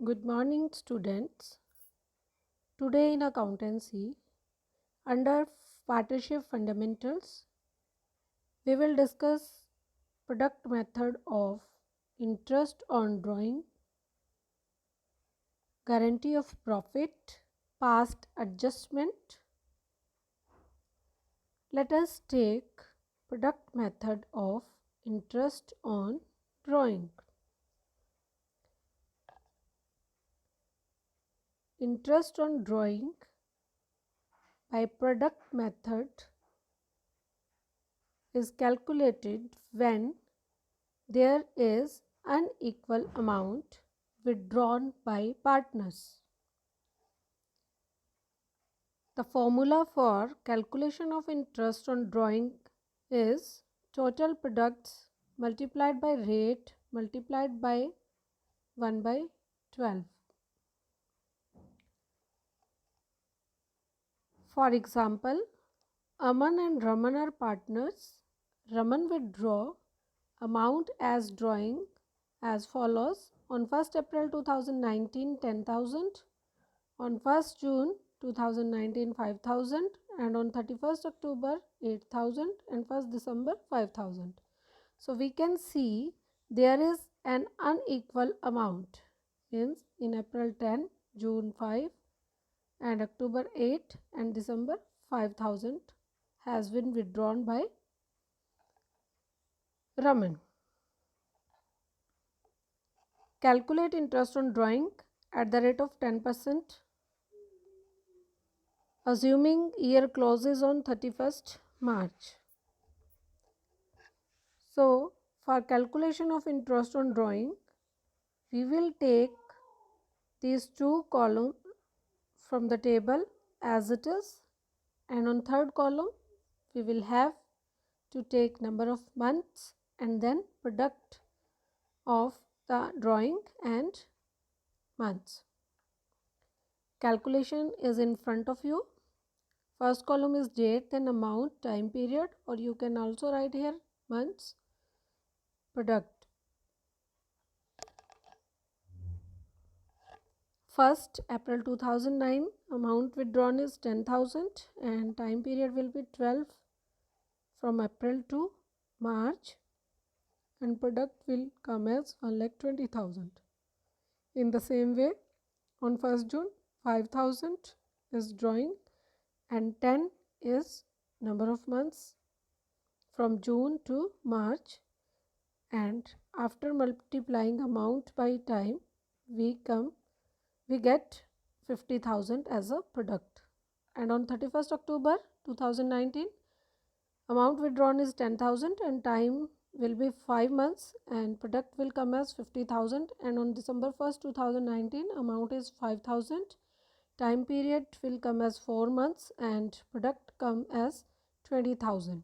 Good morning, students. Today in accountancy, under partnership fundamentals, we will discuss product method of interest on drawing, guarantee of profit, past adjustment. Let us take product method of interest on drawing. Interest on drawing by product method is calculated when there is unequal amount withdrawn by partners. The formula for calculation of interest on drawing is total products multiplied by rate multiplied by 1 by 12. For example, Aman and Raman are partners. Raman withdraw amount as drawing as follows: on 1st April 2019 10,000, on 1st June 2019 5,000, and on 31st October 8,000, and 1st December 5,000. So we can see there is an unequal amount, means in April 10, June 5, and October 8 and December 5,000 has been withdrawn by Raman. Calculate interest on drawing at the rate of 10%, assuming year closes on 31st March. So, for calculation of interest on drawing, we will take these two columns from the table as it is, and on third column we will have to take number of months and then product of the drawing and months. Calculation is in front of you. First column is date, then amount, time period, or you can also write here months, product. First April 2009, amount withdrawn is 10,000 and time period will be 12 from April to March, and product will come as 1,20,000. In the same way, on 1st June 5,000 is drawing and 10 is number of months from June to March, and after multiplying amount by time we get 50,000 as a product. And on 31st October 2019, amount withdrawn is 10,000 and time will be 5 months and product will come as 50,000. And on December 1st 2019, amount is 5,000, time period will come as 4 months and product come as 20,000.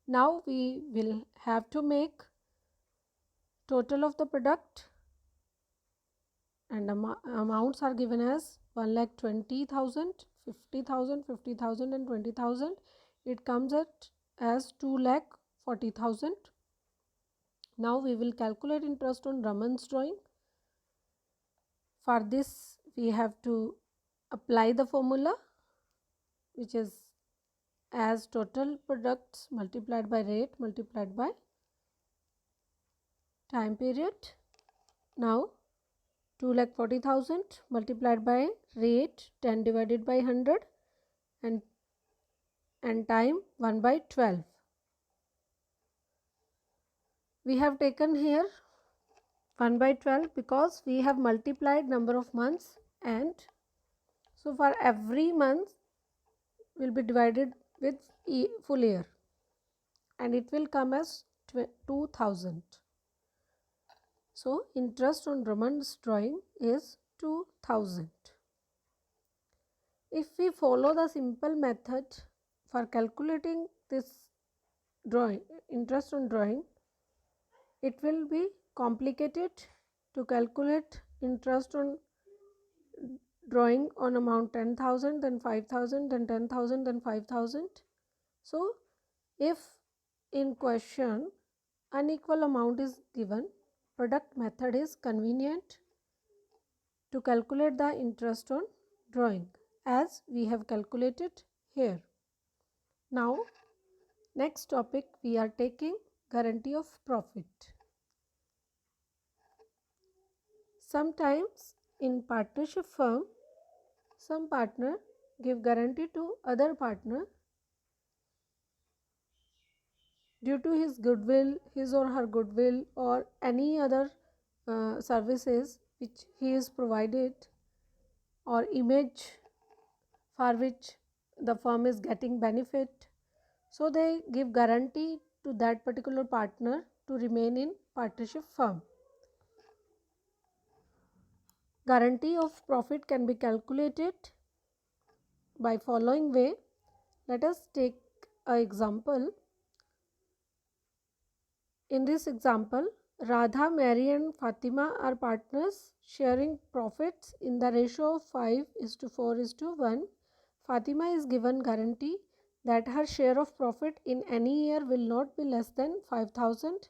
Now we will have to make total of the product, and amounts are given as 1,20,000, 50,000, 50,000 and 20,000. It comes as 2,40,000. Now we will calculate interest on Raman's drawing. For this we have to apply the formula, which is as total products multiplied by rate multiplied by time period. Now 2,40,000 multiplied by rate 10 divided by 100 and time 1 by 12. We have taken here 1 by 12 because we have multiplied number of months, and so for every month will be divided with full year and it will come as 2,000. So interest on Raman's drawing is 2,000. If we follow the simple method for calculating this drawing, interest on drawing, it will be complicated to calculate interest on drawing on amount 10,000, then 5,000, then 10,000, then 5,000. So if in question unequal amount is given, product method is convenient to calculate the interest on drawing as we have calculated here. Now next topic we are taking guarantee of profit. Sometimes in partnership firm, some partner give guarantee to other partner due to his goodwill, his or her goodwill, or any other services which he is provided, or image for which the firm is getting benefit. So they give guarantee to that particular partner to remain in partnership firm. Guarantee of profit can be calculated by following way. Let us take an example. In this example, Radha, Mary and Fatima are partners sharing profits in the ratio of 5:4:1. Fatima is given guarantee that her share of profit in any year will not be less than 5,000.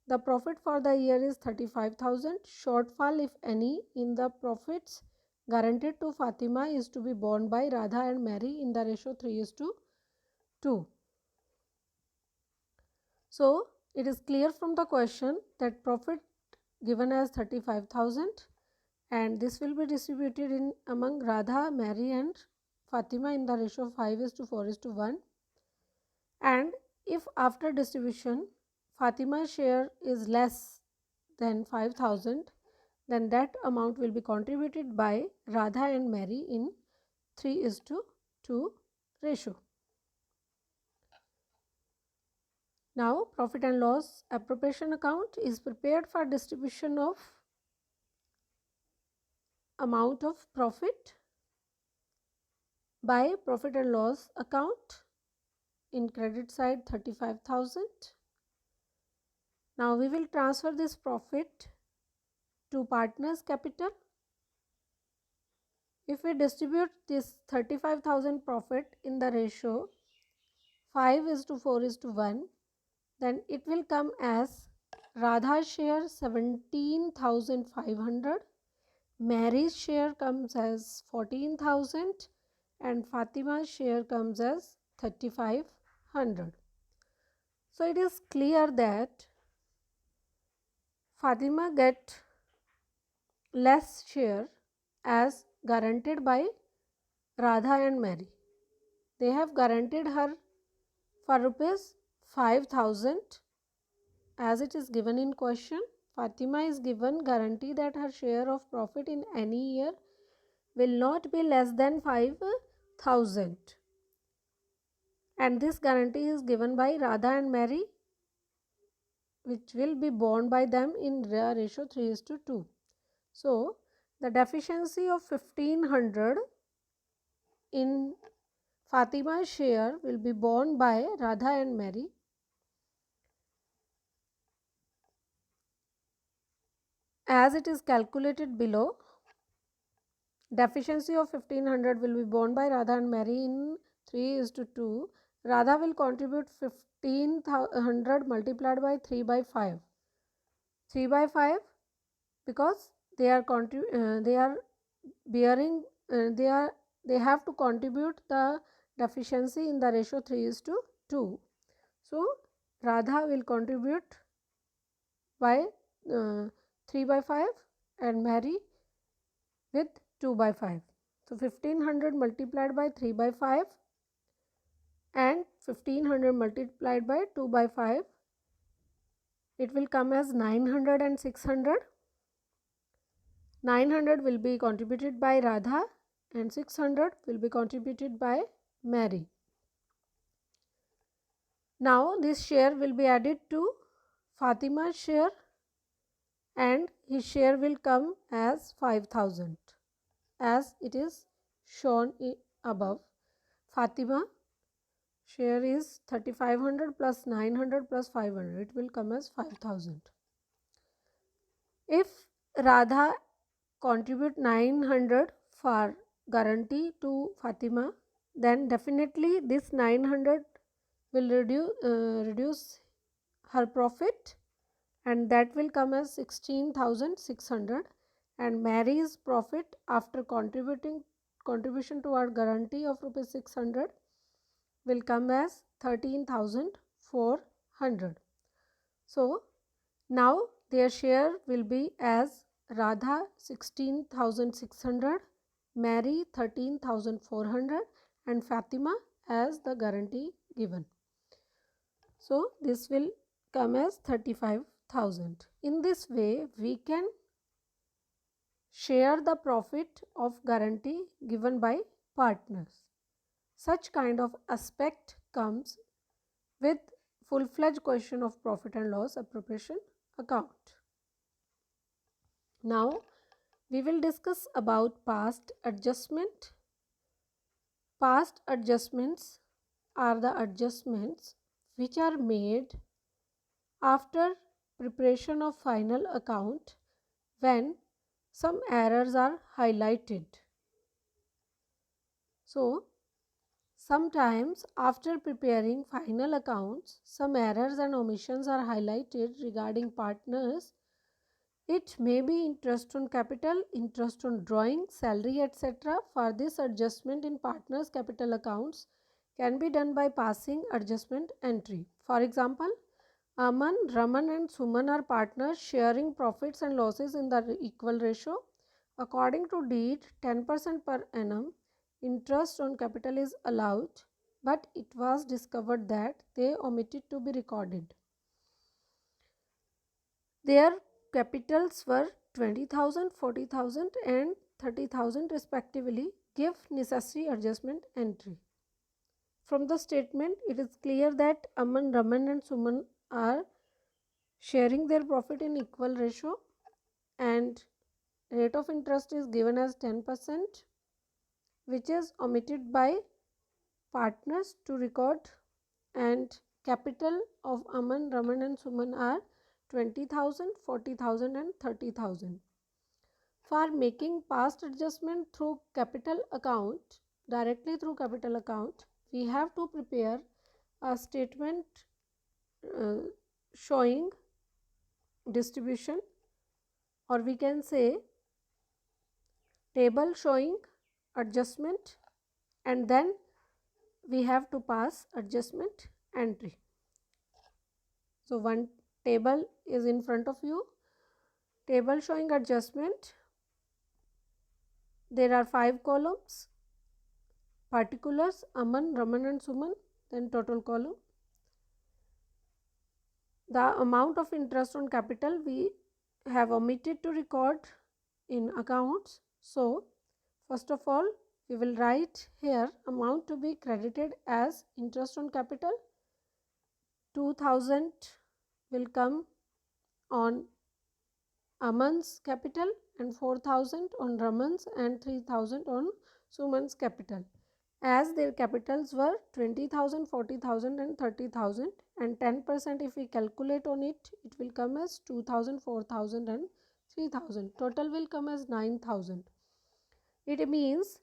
The profit for the year is 35,000. Shortfall, if any, in the profits guaranteed to Fatima is to be borne by Radha and Mary in the ratio 3:2. So it is clear from the question that profit given as 35,000 and this will be distributed in among Radha, Mary and Fatima in the ratio of 5:4:1, and if after distribution Fatima's share is less than 5,000, then that amount will be contributed by Radha and Mary in 3:2 ratio. Now profit and loss appropriation account is prepared for distribution of amount of profit by profit and loss account. In credit side 35,000. Now we will transfer this profit to partners capital. If we distribute this 35,000 profit in the ratio 5:4:1, then it will come as Radha's share 17,500, Mary's share comes as 14,000 and Fatima's share comes as 3,500. So it is clear that Fatima get less share as guaranteed by Radha and Mary. They have guaranteed her for rupees 5,000 as it is given in question. Fatima is given guarantee that her share of profit in any year will not be less than 5,000, and this guarantee is given by Radha and Mary, which will be borne by them in ratio 3:2. So the deficiency of 1,500 in Fatima's share will be borne by Radha and Mary. As it is calculated below, deficiency of 1,500 will be borne by Radha and Mary in 3:2. Radha will contribute 1,500 multiplied by 3/5. 3/5 because they are bearing they have to contribute the deficiency in the ratio 3:2. So Radha will contribute by 3/5 and Mary with 2/5. So 1,500 multiplied by 3/5 and 1,500 multiplied by 2/5, it will come as 900 and 600. 900 will be contributed by Radha and 600 will be contributed by Mary. Now this share will be added to Fatima's share and his share will come as 5,000 as it is shown above. Fatima share is 3,500 plus 900 plus 500, it will come as 5,000. If Radha contribute 900 for guarantee to Fatima, then definitely this 900 will reduce her profit and that will come as 16,600, and Mary's profit after contribution toward guarantee of rupees 600 will come as 13,400. So now their share will be as Radha 16,600, Mary 13,400 and Fatima as the guarantee given. So this will come as 35,000. In this way we can share the profit of guarantee given by partners. Such kind of aspect comes with full-fledged question of profit and loss appropriation account. Now we will discuss about past adjustment. Past adjustments are the adjustments which are made after preparation of final account when some errors are highlighted. So sometimes after preparing final accounts, some errors and omissions are highlighted regarding partners. It may be interest on capital, interest on drawing, salary, etc. For this, adjustment in partners' capital accounts can be done by passing adjustment entry. For example, Aman, Raman and Suman are partners sharing profits and losses in the equal ratio. According to deed, 10% per annum interest on capital is allowed, but it was discovered that they omitted to be recorded. Their capitals were 20,000, 40,000 and 30,000 respectively. Give necessary adjustment entry. From the statement, it is clear that Aman, Raman and Suman are sharing their profit in equal ratio and rate of interest is given as 10%, which is omitted by partners to record, and capital of Aman, Raman and Suman are 20,000, 40,000 and 30,000. For making past adjustment through capital account, directly through capital account, we have to prepare a statement showing distribution, or we can say table showing adjustment, and then we have to pass adjustment entry. So one table is in front of you, table showing adjustment. There are 5 columns: particulars, Aman, Raman and Suman, then total column. The amount of interest on capital we have omitted to record in accounts. So first of all, we will write here amount to be credited as interest on capital. 2,000 will come on Aman's capital and 4,000 on Raman's and 3,000 on Suman's capital. As their capitals were 20,000, 40,000 and 30,000, and 10% if we calculate on it, it will come as 2,000, 4,000 and 3,000. Total will come as 9,000. It means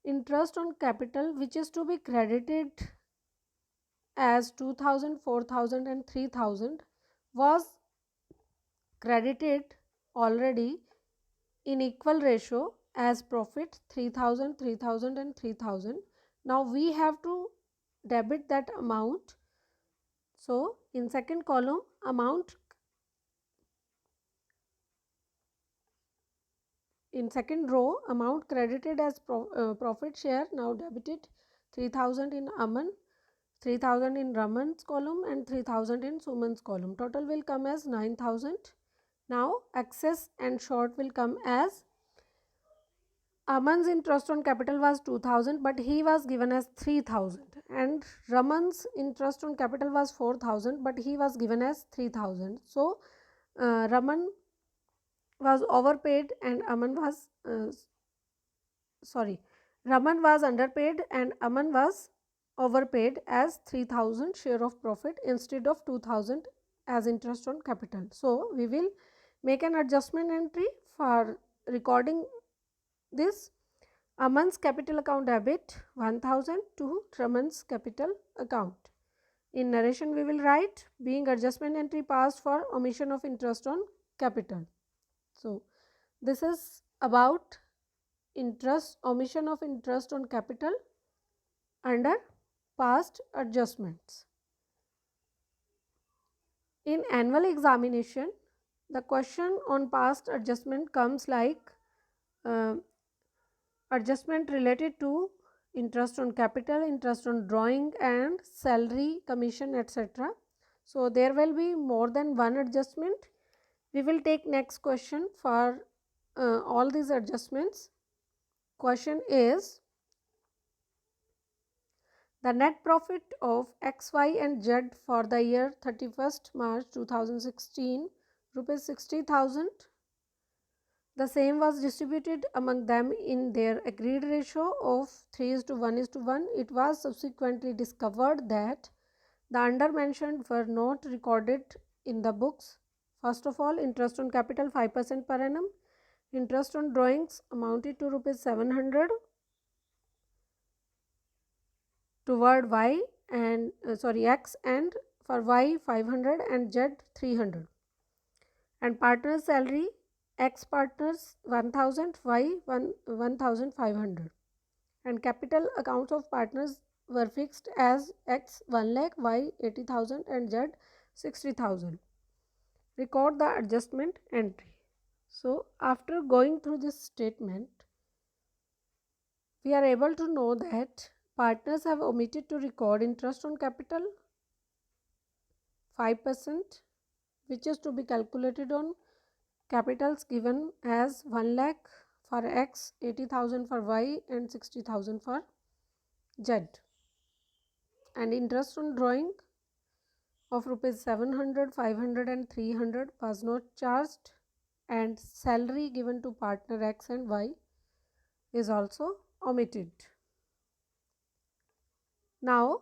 interest on capital which is to be credited as 2,000, 4,000 and 3,000 was credited already in equal ratio as profit 3,000, 3,000 and 3,000. Now we have to debit that amount. So in second column, amount, in second row, amount credited as profit share now debited 3,000 in Aman, 3,000 in Raman's column and 3,000 in Suman's column. Total will come as 9,000. Now excess and short will come as Aman's interest on capital was 2,000, but he was given as 3,000, and Raman's interest on capital was 4,000, but he was given as 3,000. So Raman was overpaid and Aman was Raman was underpaid and Aman was overpaid as 3,000 share of profit instead of 2,000 as interest on capital. So we will make an adjustment entry for recording this. Aman's capital account debit 1,000 to Raman's capital account. In narration we will write being adjustment entry passed for omission of interest on capital. So This is about interest, omission of interest on capital under past adjustments. In annual examination, the question on past adjustment comes like adjustment related to interest on capital, interest on drawing and salary, commission, etc. So, there will be more than one adjustment. We will take next question for all these adjustments. Question is, the net profit of X, Y and Z for the year 31st March 2016 rupees 60,000. The same was distributed among them in their agreed ratio of 3:1:1. It was subsequently discovered that the under mentioned were not recorded in the books. First of all, interest on capital 5% per annum. Interest on drawings amounted to rupees 700 toward Y and X, and for Y 500 and Z 300. And partner's salary, X partners 1000, Y 1500. And capital accounts of partners were fixed as X 1 lakh, Y 80,000 and Z 60,000. Record the adjustment entry. So, after going through this statement, we are able to know that partners have omitted to record interest on capital 5%, which is to be calculated on capitals given as 1 lakh for X, 80,000 for Y and 60,000 for Z. And interest on drawing of rupees 700, 500 and 300 was not charged, and salary given to partner X and Y is also omitted. Now,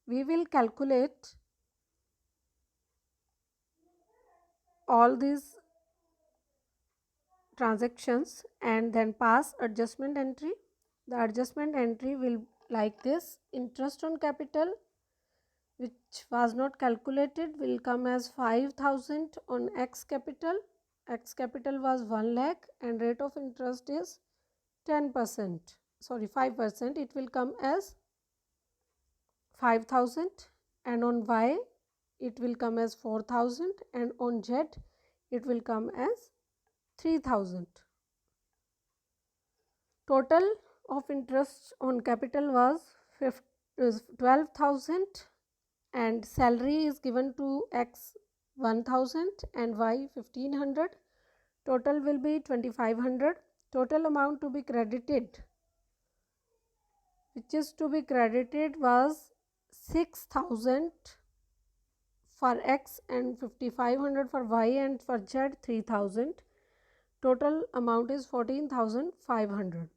we will calculate all these transactions and then pass adjustment entry. The adjustment entry will like this: interest on capital which was not calculated will come as 5,000 on X capital. X capital was 1 lakh and rate of interest is 10%, sorry 5%. It will come as 5,000, and on Y it will come as 4,000, and on Z it will come as 3,000. Total of interest on capital was 12,000, and salary is given to X 1,000 and Y 1,500. Total will be 2,500. Total amount to be credited, which is to be credited, was 6,000 for X and 5,500 for Y, and for Z 3,000. Total amount is 14,500.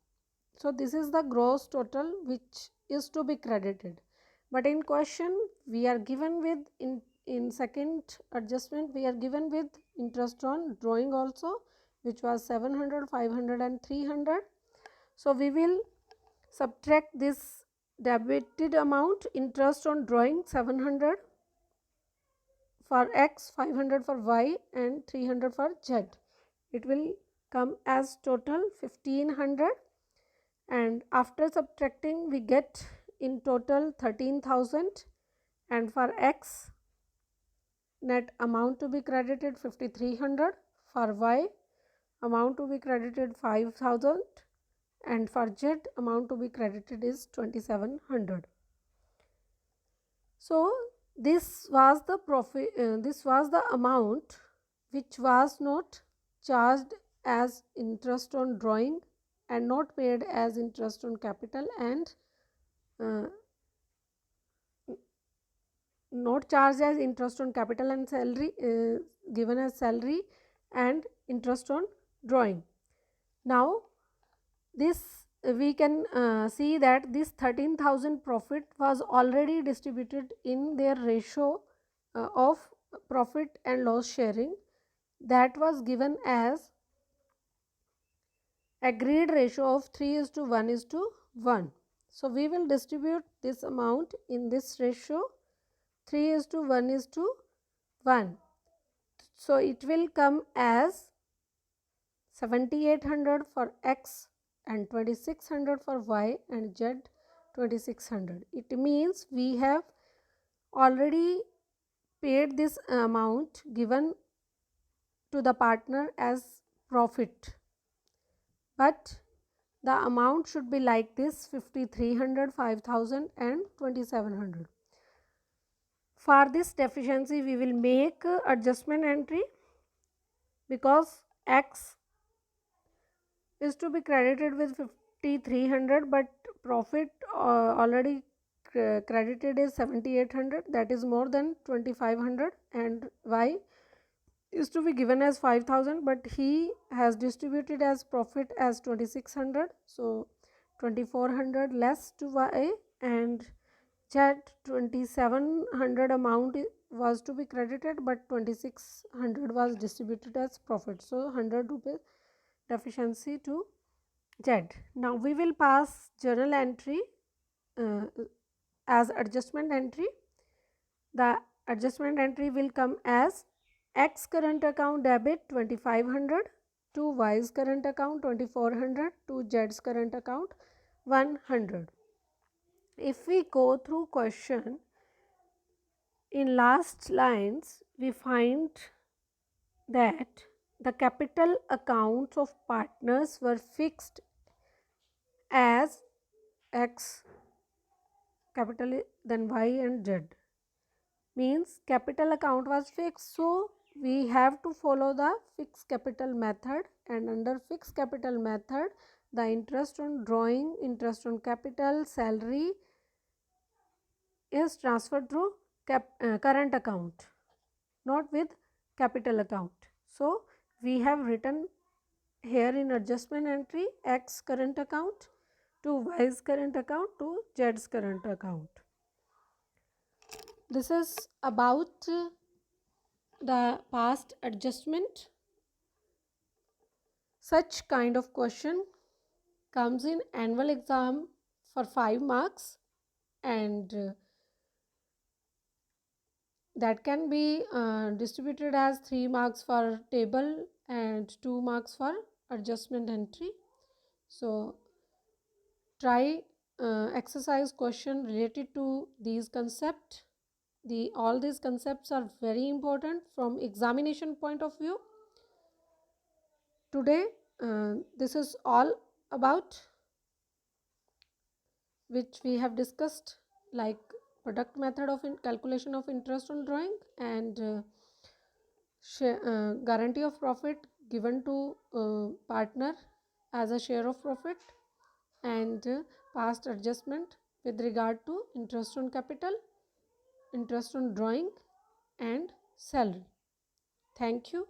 So, this is the gross total which is to be credited. But in question we are given with, in second adjustment we are given with interest on drawing also, which was 700, 500 and 300. So, we will subtract this debited amount, interest on drawing 700 for X, 500 for Y and 300 for Z. It will come as total 1,500, and after subtracting we get in total 13,000, and for X net amount to be credited 5,300, for Y amount to be credited 5,000, and for Z amount to be credited is 2,700. So, this was the profit, this was the amount which was not charged as interest on drawing and not paid as interest on capital, and not charged as interest on capital and salary, given as salary and interest on drawing. Now, this we can see that this 13,000 profit was already distributed in their ratio of profit and loss sharing, that was given as agreed ratio of 3:1:1. So, we will distribute this amount in this ratio 3:1:1. So it will come as 7800 for X and 2600 for Y and Z 2600. It means we have already paid this amount given to the partner as profit, but the amount should be like this: 5300, 5000 and 2700. For this deficiency we will make adjustment entry, because X is to be credited with 5300 but profit already credited is 7800, that is more than 2500, and Y is to be given as 5000 but he has distributed as profit as 2600, so 2400 less to Y, and Z 2700 amount was to be credited but 2600 was distributed as profit, so 100 rupees deficiency to Z. Now we will pass journal entry as adjustment entry. The adjustment entry will come as X current account debit 2500 to Y's current account 2400 to Z's current account 100. If we go through question, in last lines we find that the capital accounts of partners were fixed as X capital then Y and Z, means capital account was fixed, so we have to follow the fixed capital method, and under fixed capital method the interest on drawing, interest on capital, salary is transferred through current account, not with capital account. So we have written here in adjustment entry X current account to Y's current account to Z's current account. This is about the past adjustment. Such kind of question comes in annual exam for 5 marks, and that can be distributed as 3 marks for table and 2 marks for adjustment entry. So try exercise question related to these concepts. All these concepts are very important from examination point of view. Today this is all about which we have discussed, like product method of calculation of interest on drawing, and guarantee of profit given to partner as a share of profit, and past adjustment with regard to interest on capital, interest on drawing and salary. Thank you.